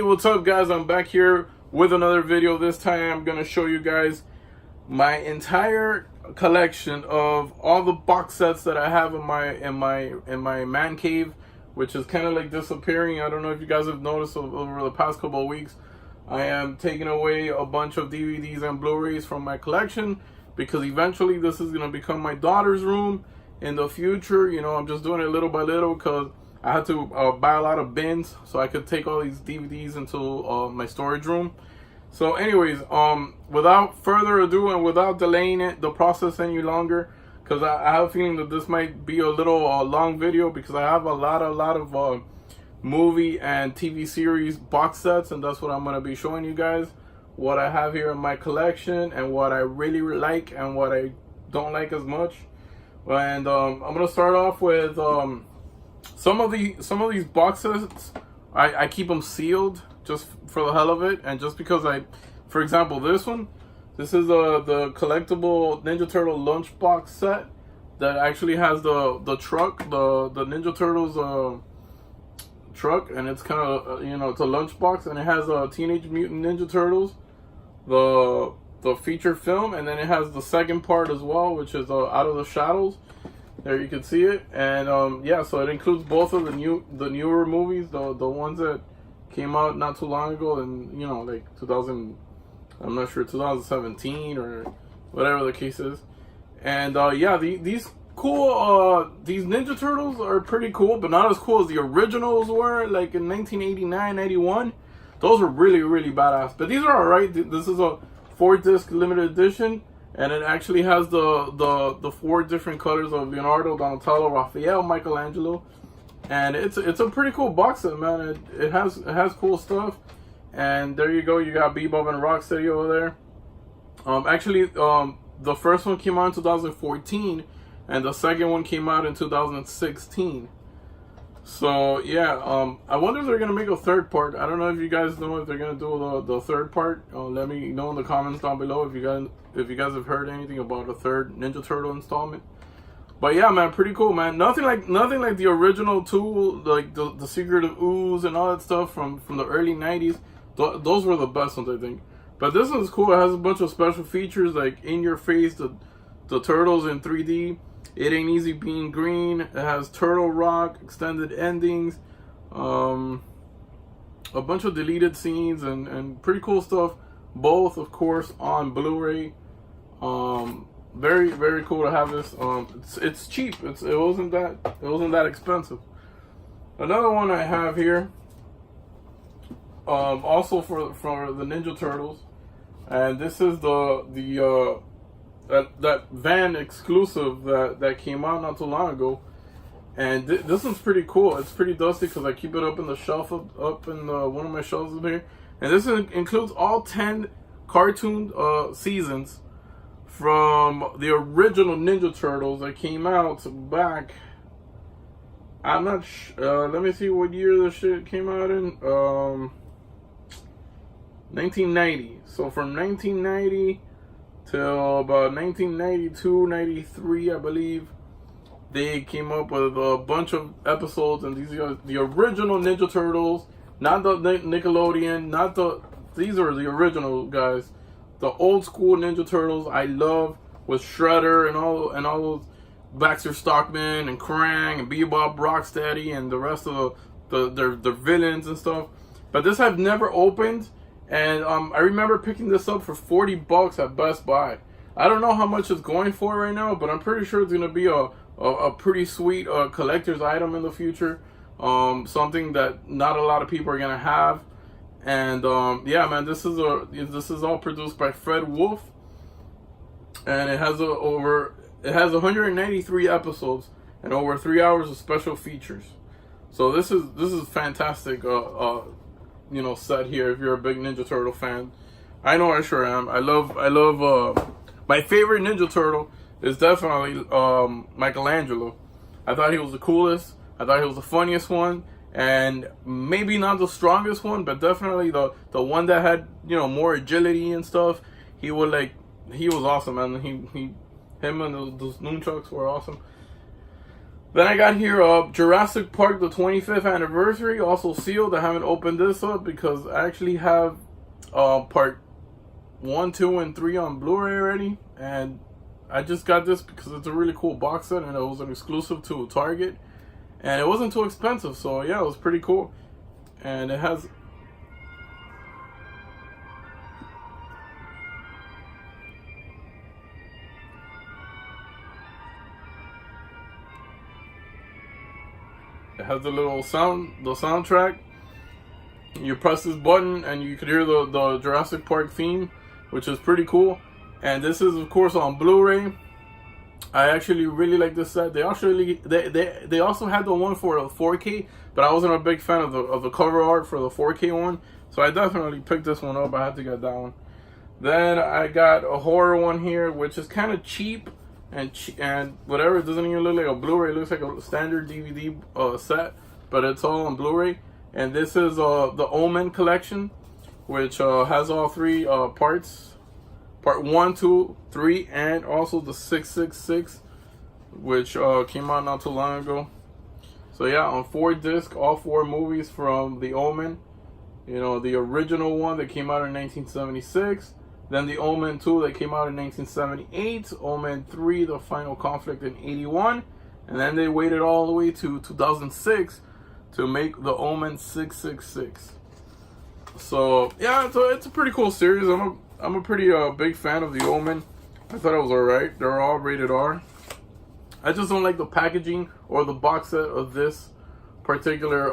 what's up guys? I'm back here with another video. This time I'm gonna show you guys my entire collection of all the box sets that I have in my man cave, which is kind of like disappearing. I don't know if you guys have noticed over the past couple of weeks. I am taking away a bunch of DVDs and Blu-rays from my collection because eventually this is gonna become my daughter's room in the future. You know, I'm just doing it little by little because I had to buy a lot of bins so I could take all these DVDs into my storage room. So anyways, without further ado and without delaying the process any longer, because I have a feeling that this might be a little long video because I have a lot of movie and TV series box sets, and that's what I'm going to be showing you guys. What I have here in my collection and what I really like and what I don't like as much. And I'm going to start off with some of these box sets. I keep them sealed just for the hell of it, and just because for example, this is the collectible Ninja Turtle lunchbox set that actually has the truck, the Ninja Turtles truck, and it's kind of it's a lunchbox, and it has Teenage Mutant Ninja Turtles, the feature film, and then it has the second part as well, which is Out of the Shadows. There you can see it, and yeah, so it includes both of the newer movies, the ones that came out not too long ago, and like 2000, I'm not sure, 2017 or whatever the case is. And yeah, these cool these Ninja Turtles are pretty cool, but not as cool as the originals were, like in 1989, 91. Those were really badass, but these are alright. This is a 4-disc limited edition, and it actually has the 4 different colors of Leonardo, Donatello, Raphael, Michelangelo, and it's a pretty cool box set, man. It has cool stuff. And there you go, you got Bebop and Rocksteady over there. Actually, the first one came out in 2014, and the second one came out in 2016. So yeah, I wonder if they're gonna make a third part. I don't know if you guys know if they're gonna do the third part. Let me know in the comments down below if you guys have heard anything about a third Ninja Turtle installment. But yeah, man, pretty cool, man. Nothing like the original two, like the Secret of Ooze and all that stuff from the early 90s. Those were the best ones, I think. But this one's cool. It has a bunch of special features, like in your face, the turtles in 3D. It Ain't Easy Being Green. It has Turtle Rock, extended endings, a bunch of deleted scenes, and pretty cool stuff. Both, of course, on Blu-ray. Very cool to have this. It's cheap. It wasn't that expensive. Another one I have here, also for the Ninja Turtles, and this is that van exclusive that came out not too long ago, and this one's pretty cool. It's pretty dusty because I keep it up in the shelf up in one of my shelves up here, and this includes all 10 cartoon seasons from the original Ninja Turtles that came out back. I'm not let me see what year this shit came out in. 1990. So from 1990 till about 1992, 93, I believe, they came up with a bunch of episodes, and these are the original Ninja Turtles, not the Nickelodeon, these are the original guys. The old school Ninja Turtles I love, with Shredder and all those, Baxter Stockman and Krang and Bebop, Rocksteady, and the rest of their villains and stuff. But this I've never opened, and I remember picking this up for $40 at Best Buy. I don't know how much it's going for right now, but I'm pretty sure it's gonna be a pretty sweet collector's item in the future. Something that not a lot of people are gonna have. And yeah, man, this is all produced by Fred Wolf, and it has 193 episodes and over 3 hours of special features. So this is fantastic. Set here if you're a big Ninja Turtle fan. I know I sure am. I love my favorite Ninja Turtle is definitely Michelangelo. I thought he was the coolest. I thought he was the funniest one. And maybe not the strongest one, but definitely the one that had more agility and stuff. He was awesome, man. Him and those nunchucks were awesome. Then I got here Jurassic Park, the 25th anniversary, also sealed. I haven't opened this up because I actually have part 1, 2, and 3 on Blu-ray already, and I just got this because it's a really cool box set, and it was an exclusive to Target, and it wasn't too expensive, so yeah, it was pretty cool. And it has the little soundtrack. You press this button and you could hear the Jurassic Park theme, which is pretty cool. And this is of course on Blu-ray. I actually really like this set. They also had the one for the 4K, but I wasn't a big fan of the cover art for the 4K one, so I definitely picked this one up. I had to get that one. Then I got a horror one here, which is kind of cheap and whatever. It doesn't even look like a Blu-ray. It looks like a standard DVD set, but it's all on Blu-ray. And this is the Omen collection, which has all 3 parts. Part 1, 2, 3, and also the 666, which came out not too long ago. So yeah, on 4 discs, all 4 movies from The Omen. You know, the original one that came out in 1976. Then The Omen 2 that came out in 1978. Omen 3, The Final Conflict in 81. And then they waited all the way to 2006 to make The Omen 666. So yeah, it's a pretty cool series. I'm a pretty big fan of The Omen. I thought it was alright. They're all rated R. I just don't like the packaging or the box set of this particular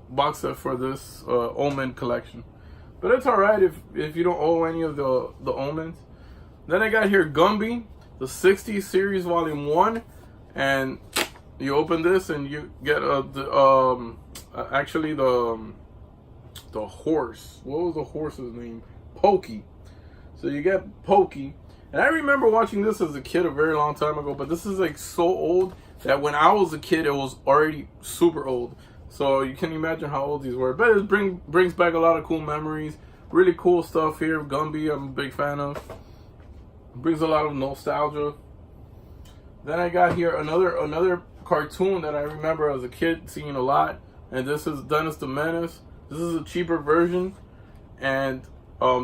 box set for this Omen collection. But it's alright if you don't owe any of the Omens. Then I got here Gumby, the 60s series volume 1. And you open this and you get actually the horse. What was the horse's name? Pokey. So you get Pokey. And I remember watching this as a kid a very long time ago, but this is like so old that when I was a kid, it was already super old. So you can imagine how old these were. But it brings back a lot of cool memories. Really cool stuff here. Gumby, I'm a big fan of. It brings a lot of nostalgia. Then I got here another cartoon that I remember as a kid seeing a lot. And this is Dennis the Menace. This is a cheaper version. And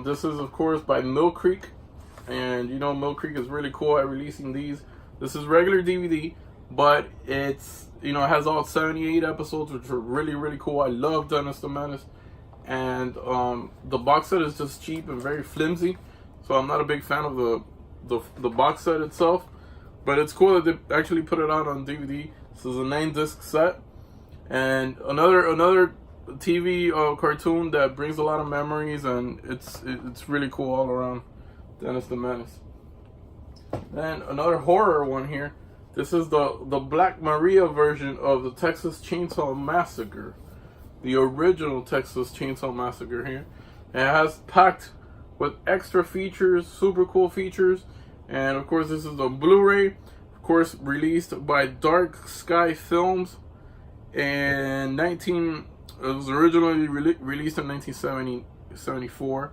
this is of course by Mill Creek, and you know Mill Creek is really cool at releasing these. This is regular DVD, but it's, you know, it has all 78 episodes, which are really cool. I love Dennis the Menace, and the box set is just cheap and very flimsy, so I'm not a big fan of the box set itself. But it's cool that they actually put it out on DVD. This is a 9-disc set, and another TV cartoon that brings a lot of memories, and it's really cool all around. Dennis the Menace. Then another horror one here. This is the Black Maria version of the Texas Chainsaw Massacre, the original Texas Chainsaw Massacre here. And it has packed with extra features, super cool features, and of course this is a Blu-ray, of course released by Dark Sky Films in it was originally released in 1974,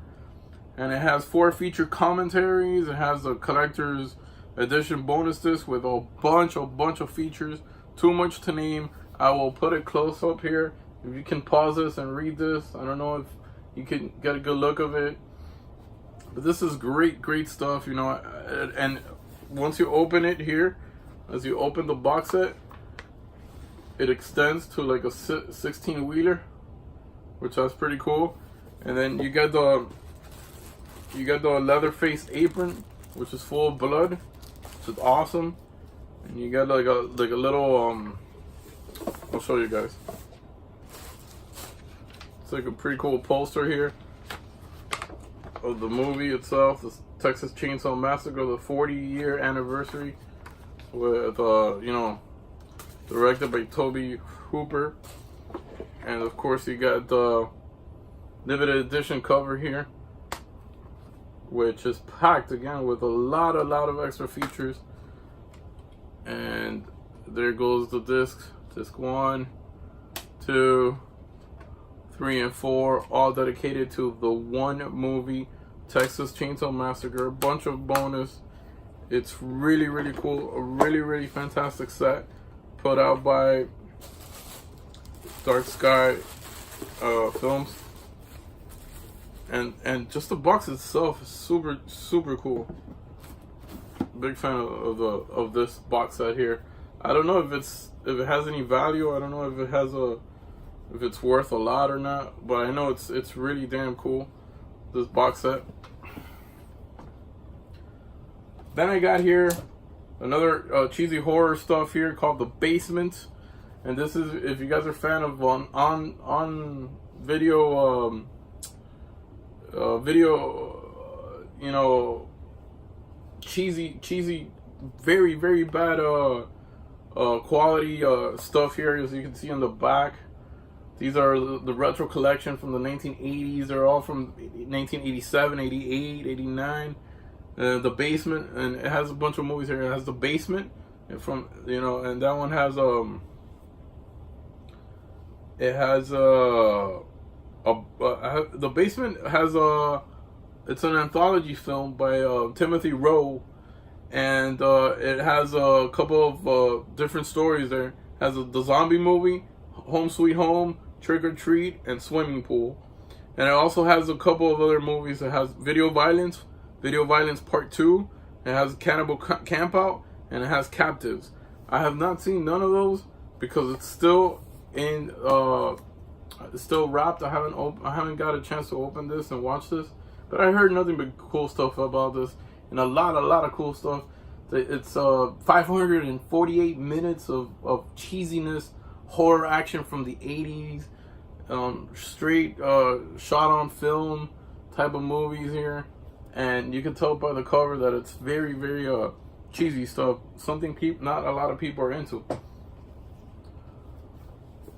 and it has 4 feature commentaries. It has a collector's edition bonus disc with a bunch of features. Too much to name. I will put it close up here. If you can pause this and read this, I don't know if you can get a good look of it. But this is great stuff, you know. And once you open it here, as you open the box set, it extends to like a 16-wheeler, which is pretty cool. And then you get the leather-faced apron, which is full of blood, which is awesome. And you got like a little I'll show you guys. It's like a pretty cool poster here of the movie itself, the Texas Chainsaw Massacre, the 40-year anniversary, with you know, directed by Toby Hooper. And of course you got the limited edition cover here, which is packed again with a lot of extra features. And there goes the discs. Disc 1, 2, 3, and 4, all dedicated to the one movie, Texas Chainsaw Massacre. A bunch of bonus. It's really cool. A really fantastic set. put out by Dark Sky Films. And just the box itself is super cool. Big fan of this box set here. I don't know if it has any value. I don't know if it's worth a lot or not, but I know it's really damn cool, this box set. Then I got here another cheesy horror stuff here called The Basement, and this is, if you guys are a fan of on video you know, cheesy, very bad quality stuff here, as you can see on the back. These are the retro collection from the 1980s. They're all from 1987, 88, 89. The Basement, and it has a bunch of movies here. It has The Basement, and from, you know, and that one has it has The Basement has it's an anthology film by Timothy Rowe, and it has a couple of different stories there. It has the zombie movie, Home Sweet Home, Trick or Treat, and Swimming Pool. And it also has a couple of other movies. It has Video Violence Part 2. It has Cannibal Campout, and it has Captives. I have not seen none of those because it's still in it's still wrapped. I haven't got a chance to open this and watch this, but I heard nothing but cool stuff about this, and a lot of cool stuff. It's 548 minutes of cheesiness, horror action from the 80s, straight shot on film type of movies here, and you can tell by the cover that it's very cheesy stuff, something not a lot of people are into.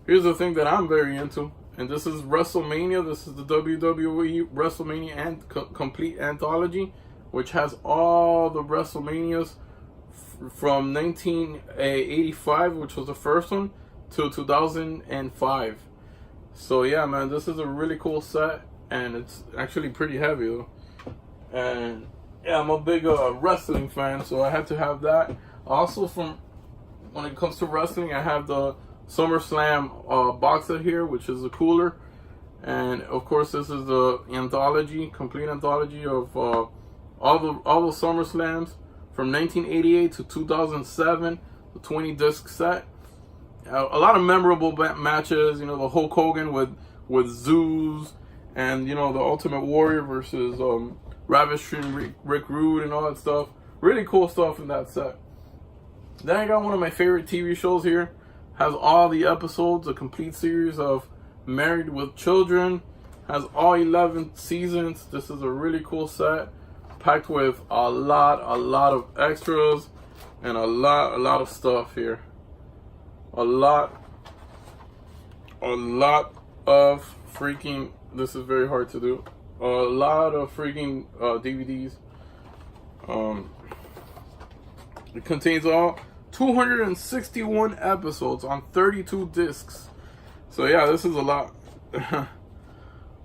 Here's the thing that I'm very into, and this is WrestleMania. This is the WWE WrestleMania and complete anthology, which has all the WrestleManias from 1985, which was the first one, to 2005. So yeah, man, this is a really cool set, and it's actually pretty heavy though. And yeah, I'm a big wrestling fan, so I had to have that. Also, from when it comes to wrestling, I have the SummerSlam box set here, which is a cooler, and of course this is the anthology, complete anthology of all the SummerSlams from 1988 to 2007, the 20 disc set. A lot of memorable matches, you know, the Hulk Hogan with Zeus, and you know, the Ultimate Warrior versus Ravishing Rick Rude and all that stuff. Really cool stuff in that set. Then I got one of my favorite TV shows here. Has all the episodes, a complete series of Married with Children. Has all 11 seasons. This is a really cool set, packed with a lot of extras and a lot of stuff here. A lot of freaking, this is very hard to do, a lot of freaking DVDs. It contains all 261 episodes on 32 discs. So yeah, this is a lot.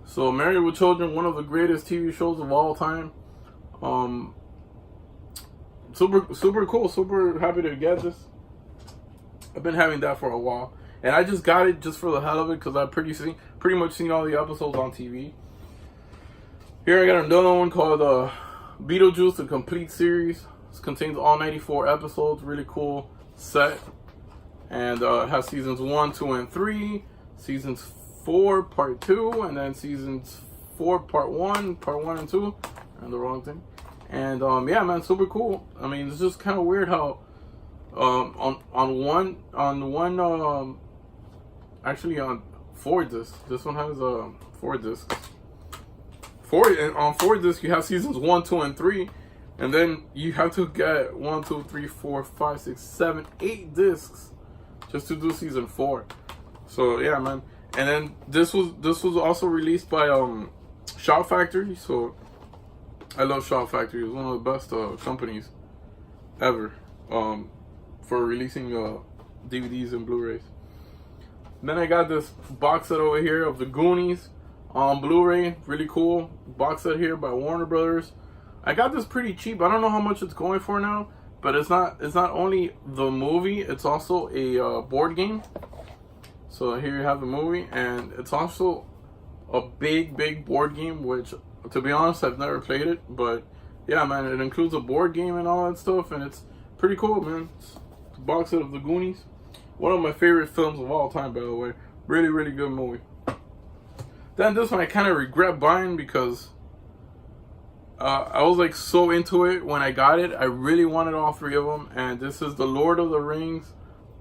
So Married with Children, one of the greatest TV shows of all time. Super cool, super happy to get this. I've been having that for a while, and I just got it just for the hell of it because I've pretty much seen all the episodes on TV. Here I got another one called Beetlejuice, the complete series. This contains all 94 episodes. Really cool set, and it has seasons 1, 2, and 3, seasons 4 part 2, and then seasons 4 part 1 and 2, and the wrong thing. And yeah, man, super cool. I mean, it's just kind of weird how actually on 4 discs. This one has 4 discs. On 4 discs you have seasons 1, 2, and 3, and then you have to get 1, 2, 3, 4, 5, 6, 7, 8 discs just to do season 4. So yeah, man. And then this was also released by Shout Factory. So I love Shout Factory. It's one of the best companies ever for releasing DVDs and Blu-rays. Then I got this box set over here of the Goonies on Blu-ray. Really cool box set here by Warner Brothers. I got this pretty cheap. I don't know how much it's going for now, But it's not only the movie, it's also a board game. So here you have the movie, and it's also a big board game, which, to be honest, I've never played it. But yeah, man, it includes a board game and all that stuff, and it's pretty cool, man. It's a box set of the Goonies. One of my favorite films of all time, by the way. Really good movie. Then this one I kind of regret buying because I was like so into it when I got it. I really wanted all three of them, and this is the Lord of the Rings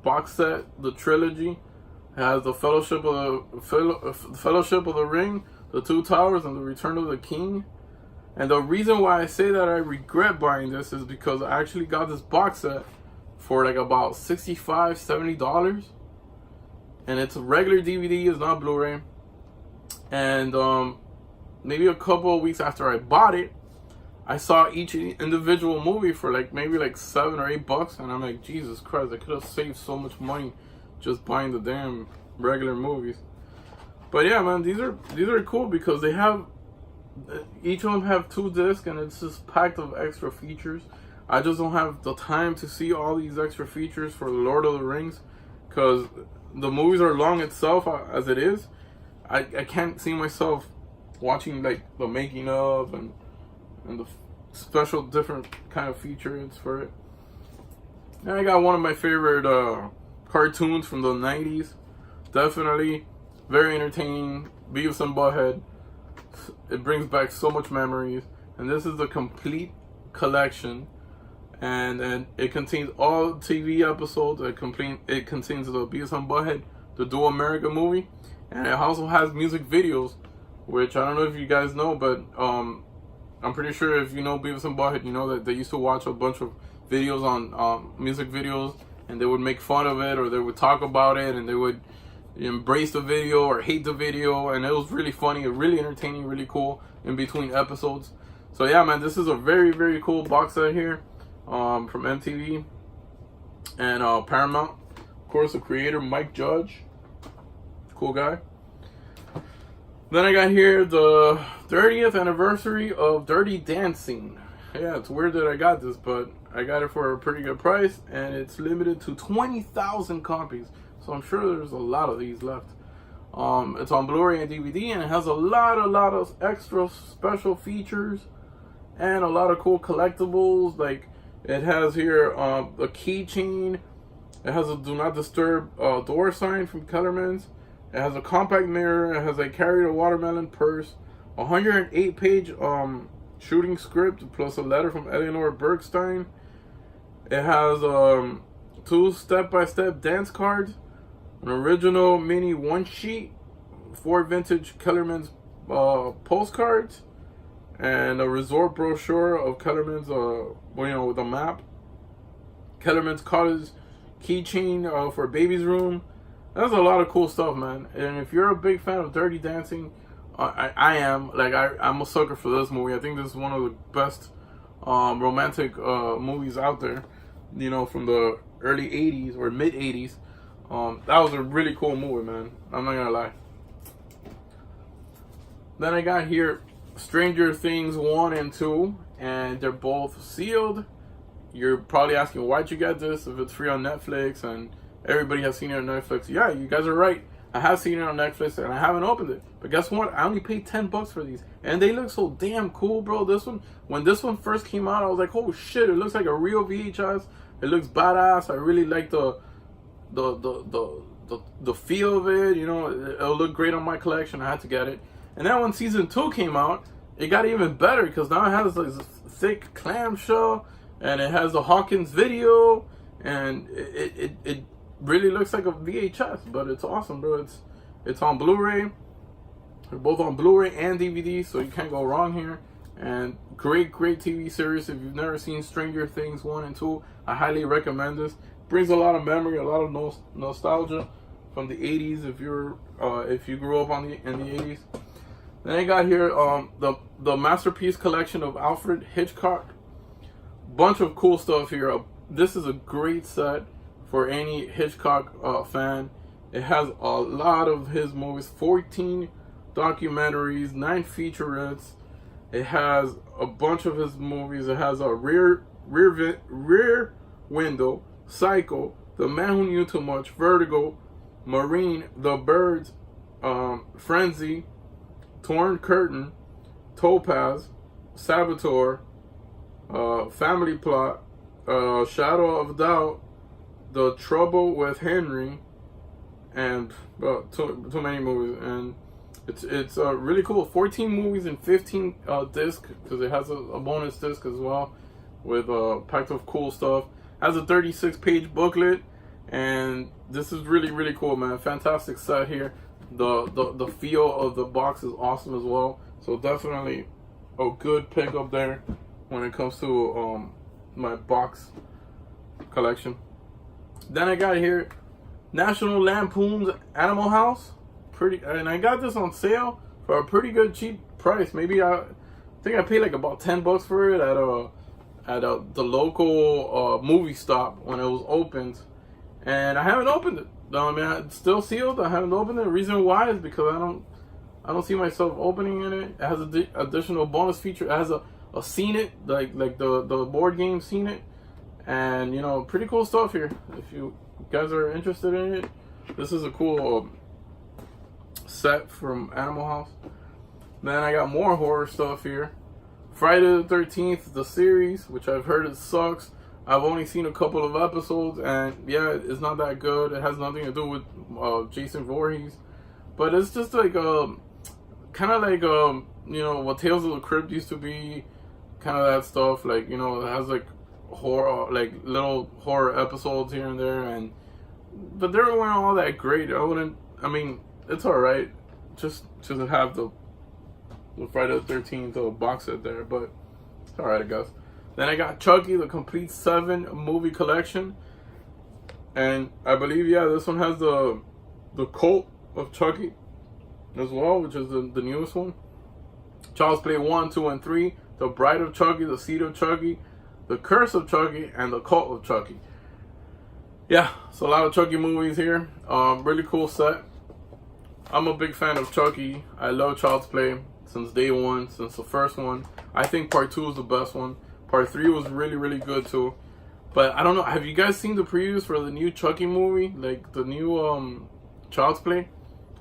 box set, the trilogy. It has the Fellowship of the Ring, the Two Towers, and the Return of the King. And the reason why I say that I regret buying this is because I actually got this box set for like about $65-70, and it's a regular DVD, it's not Blu-ray. And maybe a couple of weeks after I bought it, I saw each individual movie for like maybe like $7 or $8, and I'm like, Jesus Christ, I could have saved so much money just buying the damn regular movies. But yeah, man, these are cool because they have, each of them have 2 discs, and it's just packed of extra features. I just don't have the time to see all these extra features for the Lord of the Rings, because the movies are long itself as it is. I can't see myself watching like the making of and the special different kind of features for it. And I got one of my favorite cartoons from the 90s. Definitely very entertaining. Beavis and Butthead. It brings back so much memories. And this is the complete collection. And it contains all TV episodes. It contains the Beavis and Butthead, the Dual America movie. And it also has music videos, which I don't know if you guys know, but I'm pretty sure if you know Beavis and Butthead, you know that they used to watch a bunch of videos on music videos, and they would make fun of it, or they would talk about it, and they would embrace the video or hate the video, and it was really funny, really entertaining, really cool in between episodes. So yeah, man, this is a very cool box set here from MTV and Paramount. Of course, the creator, Mike Judge. Cool guy. Then I got here the 30th anniversary of Dirty Dancing. Yeah, it's weird that I got this, but I got it for a pretty good price, and it's limited to 20,000 copies. So I'm sure there's a lot of these left. It's on Blu-ray and DVD, and it has a lot of extra special features and a lot of cool collectibles. Like it has here a keychain. It has a Do Not Disturb door sign from Kellerman's. It has a compact mirror. It has a Carry the Watermelon purse. 108-page shooting script plus a letter from Eleanor Bergstein. It has 2 step-by-step dance cards, an original mini one-sheet, 4 vintage Kellerman's postcards, and a resort brochure of Kellerman's, with a map. Kellerman's Cottage keychain for baby's room. That's a lot of cool stuff, man. And if you're a big fan of Dirty Dancing, I am. Like, I'm a sucker for this movie. I think this is one of the best romantic movies out there. You know, from the early 80s or mid 80s. That was a really cool movie, man. I'm not gonna lie. Then I got here Stranger Things 1 and 2, and they're both sealed. You're probably asking, why'd you get this if it's free on Netflix and everybody has seen it on Netflix? Yeah, you guys are right. I have seen it on Netflix and I haven't opened it. But guess what? I only paid $10 for these, and they look so damn cool, bro. This one, when this one first came out, I was like, oh shit! It looks like a real VHS. It looks badass. I really like the feel of it. You know, it'll look great on my collection. I had to get it. And then when season 2 came out, it got even better because now it has like this thick clamshell, and it has the Hawkins video, and it really looks like a VHS, but it's awesome, bro. It's on Blu-ray. They're both on Blu-ray and DVD, so you can't go wrong here. And great TV series. If you've never seen Stranger Things 1 and 2, I highly recommend this. Brings a lot of memory, a lot of nostalgia from the 80s if you grew up in the 80s. Then I got here the Masterpiece collection of Alfred Hitchcock. Bunch of cool stuff here. This is a great set for any Hitchcock fan. It has a lot of his movies, 14 documentaries, 9 featurettes. It has a bunch of his movies. It has a rear Rear Window, Psycho, The Man Who Knew Too Much, Vertigo, Marine, The Birds, Frenzy, Torn Curtain, Topaz, Saboteur, Family Plot, Shadow of Doubt, The Trouble with Henry, and too many movies. And it's really cool. 14 movies and 15 discs, because it has a bonus disc as well with packed of cool stuff. Has a 36-page booklet, and this is really cool, man. Fantastic set here. The feel of the box is awesome as well. So definitely a good pick up there when it comes to my box collection. Then I got here National Lampoon's Animal House. And I got this on sale for a pretty good cheap price. Maybe I think I paid like about $10 for it at the local movie stop when it was opened, and I haven't opened it. I mean, it's still sealed. I haven't opened it. The reason why is because I don't see myself opening in it. It has an additional bonus feature. It has a Seen It, like the board game Seen It, and you know, pretty cool stuff here. If you guys are interested in it, this is a cool set from Animal House. Then I got more horror stuff here. Friday the 13th, the series, which I've heard it sucks. I've only seen a couple of episodes, and yeah, it's not that good. It has nothing to do with Jason Voorhees, but it's just like kind of like you know, what Tales of the Crypt used to be, kind of that stuff. Like, you know, it has like horror, like little horror episodes here and there, but they weren't all that great. I mean, it's alright just to have the Friday the 13th box set there, but it's alright, I guess. Then I got Chucky, the complete 7 movie collection, and I believe, yeah, this one has the Cult of Chucky as well, which is the newest one. Child's Play 1, 2, and 3, The Bride of Chucky, The Seed of Chucky, The Curse of Chucky, and The Cult of Chucky. Yeah, so a lot of Chucky movies here. Really cool set. I'm a big fan of Chucky. I love Child's Play since day one, since the first one. I think part 2 is the best one. Part 3 was really good too. But I don't know, have you guys seen the previews for the new Chucky movie? Like the new Child's Play?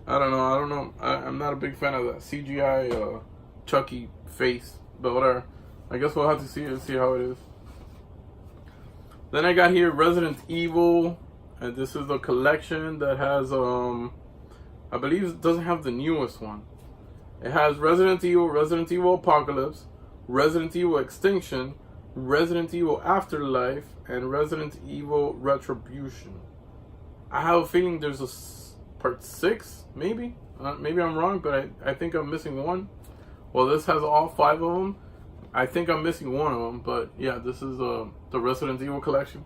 I don't know. I'm not a big fan of that CGI Chucky face. But whatever. I guess we'll have to see how it is. Then I got here Resident Evil. And this is the collection that has I believe it doesn't have the newest one. It has Resident Evil Apocalypse, Resident Evil Extinction, Resident Evil Afterlife, and Resident Evil Retribution. I have a feeling there's a part 6, maybe? Maybe I'm wrong, but I think I'm missing one. Well, this has all 5 of them. I think I'm missing one of them, but yeah, this is the Resident Evil collection.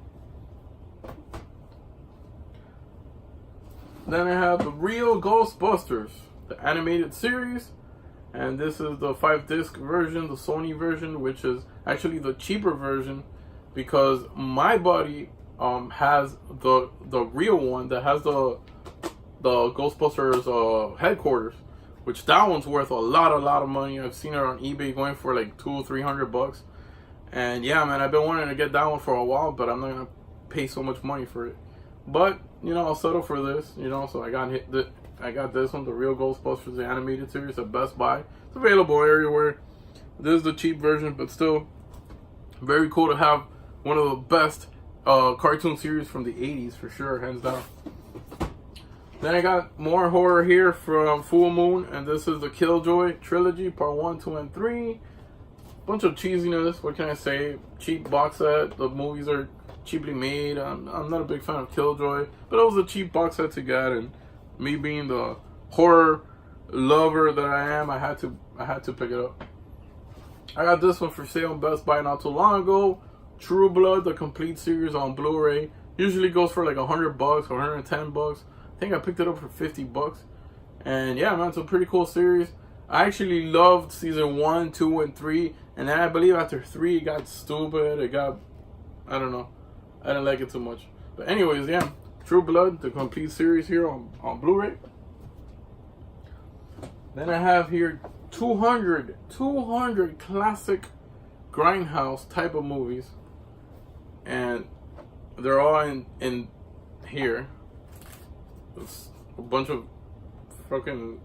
Then I have the Real Ghostbusters, the animated series. And this is the 5-disc version, the Sony version, which is actually the cheaper version, because my buddy has the real one that has the Ghostbusters headquarters, which that one's worth a lot of money. I've seen it on eBay going for like $200-300. And yeah, man, I've been wanting to get that one for a while, but I'm not gonna pay so much money for it. But you know, I'll settle for this. You know, so I got this one, the Real Ghostbusters, the animated series at Best Buy. It's available everywhere. This is the cheap version, but still very cool to have one of the best cartoon series from the 80s for sure, hands down. Then I got more horror here from Full Moon, and this is the Killjoy Trilogy, Part 1, 2, and 3. Bunch of cheesiness, what can I say? Cheap box set. The movies are cheaply made. I'm not a big fan of Killjoy, but it was a cheap box set to get, and me being the horror lover that I am, I had to pick it up. I got this one for sale on Best Buy not too long ago. True Blood, the complete series on Blu-ray. Usually goes for like $100 or $110. I think I picked it up for $50. And yeah, man, it's a pretty cool series. I actually loved season 1, 2, and 3. And then I believe after 3 it got stupid. I don't know. I didn't like it too much. But anyways, yeah. True Blood, the complete series here on Blu-ray. Then I have here 200 classic Grindhouse type of movies. and they're all in here. It's a bunch of fucking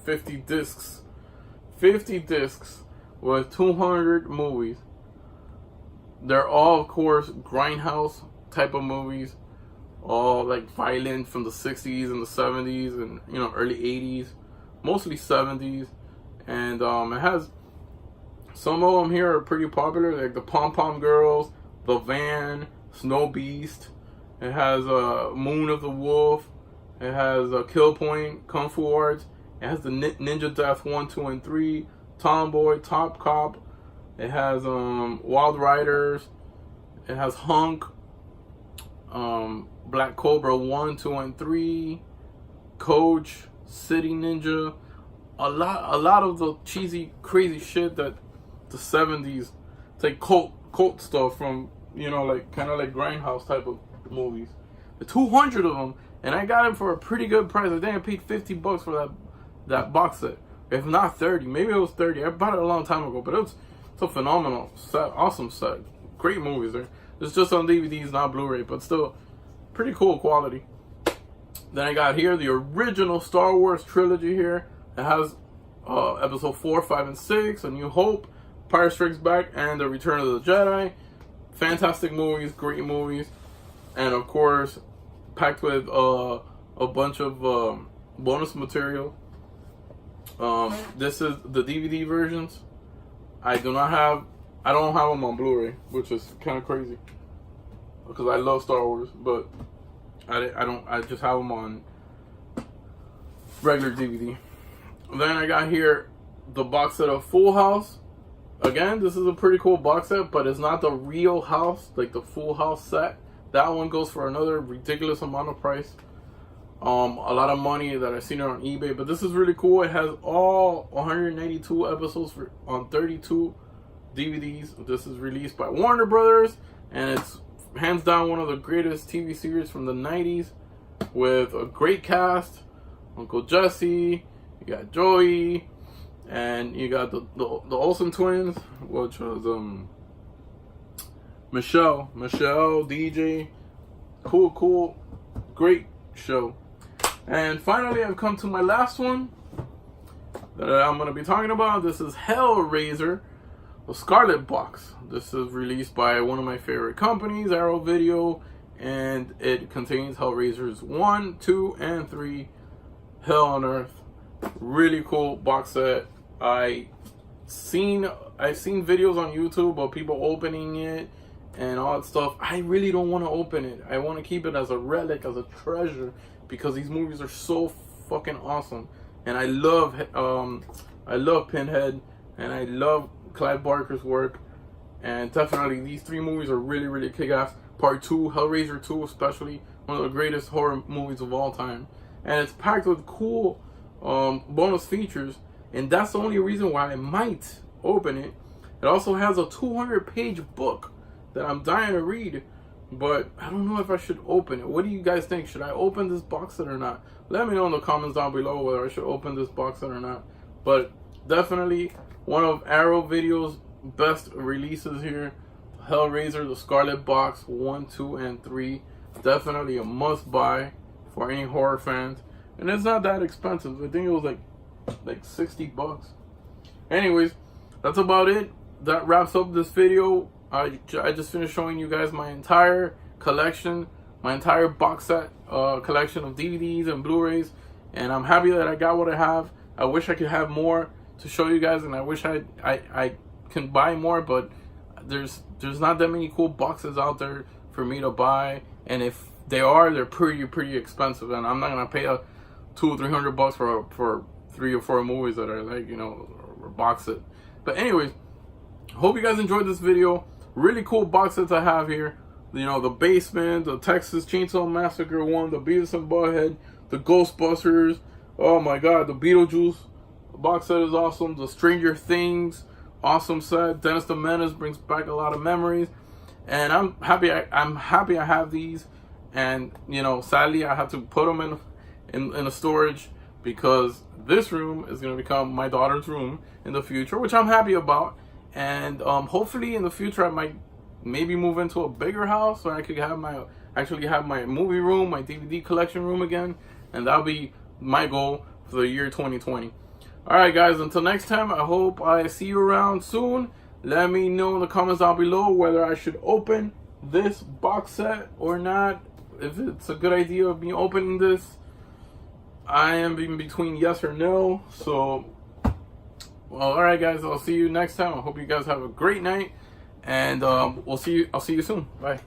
50 discs with 200 movies. They're all, of course, Grindhouse type of movies, all like violent from the 60s and the 70s and, you know, early 80s, mostly 70s. And it has, some of them here are pretty popular, like the Pom Pom Girls, The Van, Snow Beast. It has Moon of the Wolf. It has Kill Point, Kung Fu Arts. It has the Ninja Death 1, 2, and 3, Tomboy, Top Cop. It has Wild Riders. It has Hunk, Black Cobra 1, 2, and 3, Coach, City Ninja. A lot of the cheesy, crazy shit that the 70s, it's like cult stuff from, you know, like kind of like Grindhouse type of movies. The 200 of them, and I got it for a pretty good price. I think I paid $50 for that box set, if not 30. Maybe it was 30. I bought it a long time ago, but it's a phenomenal set, awesome set, great movies there. It's just on DVDs, not Blu-ray, but still pretty cool quality. Then I got here the original Star Wars trilogy here. It has episode 4, 5, and 6, A New Hope, Empire Strikes Back, and The Return of the Jedi. Fantastic movies, great movies, and of course packed with a bunch of bonus material. This is the DVD versions. I don't have them on Blu-ray, which is kind of crazy because I love Star Wars, but I just have them on regular DVD. Then I got here the box set of Full House. Again, this is a pretty cool box set, but it's not the real house, like the Full House set. That one goes for another ridiculous amount of price. A lot of money that I've seen it on eBay, but this is really cool. It has all 182 episodes on 32 DVDs. This is released by Warner Brothers, and it's hands down one of the greatest TV series from the 90s with a great cast. Uncle Jesse, you got Joey, and you got the Olsen twins, which was Michelle, DJ. Cool, great show. And finally, I've come to my last one that I'm going to be talking about. This is Hellraiser, the Scarlet Box. This is released by one of my favorite companies, Arrow Video, and it contains Hellraisers 1, 2, and 3, Hell on Earth. Really cool box set. I've seen videos on YouTube of people opening it and all that stuff. I really don't want to open it. I want to keep it as a relic, as a treasure, because these movies are so fucking awesome. And I love Pinhead, and I love Clive Barker's work. And definitely these 3 movies are really kick-ass. Part 2, Hellraiser 2 especially, one of the greatest horror movies of all time. And it's packed with cool bonus features, and that's the only reason why I might open it. It also has a 200-page book that I'm dying to read, but I don't know if I should open it. What do you guys think? Should I open this box set or not? Let me know in the comments down below whether I should open this box set or not. But definitely one of Arrow Video's best releases here. Hellraiser, the Scarlet Box 1, 2, and 3. Definitely a must-buy for any horror fans. And it's not that expensive. I think it was like $60. Anyways, that's about it. That wraps up this video. I just finished showing you guys my entire collection, my entire box set collection of DVDs and Blu-rays, and I'm happy that I got what I have. I wish I could have more to show you guys, and I wish I can buy more, but there's not that many cool boxes out there for me to buy, and if they are, they're pretty expensive, and I'm not gonna pay $200 or $300 for 3 or 4 movies that are like, you know, or box set. But anyways, hope you guys enjoyed this video. Really cool box sets I have here. You know, the Basement, the Texas Chainsaw Massacre 1, the Beavis and Butthead, the Ghostbusters. Oh my god, the Beetlejuice box set is awesome. The Stranger Things, awesome set. Dennis the Menace brings back a lot of memories, and I'm happy I have these. And you know, sadly I have to put them in a storage because this room is going to become my daughter's room in the future, which I'm happy about. And hopefully in the future I might maybe move into a bigger house so I could have actually have my movie room, my DVD collection room again, and that'll be my goal for the year 2020. All right, guys, until next time, I hope I see you around soon. Let me know in the comments down below whether I should open this box set or not. If it's a good idea of me opening this, I am in between yes or no. So, well, all right, guys, I'll see you next time. I hope you guys have a great night, and I'll see you soon. Bye.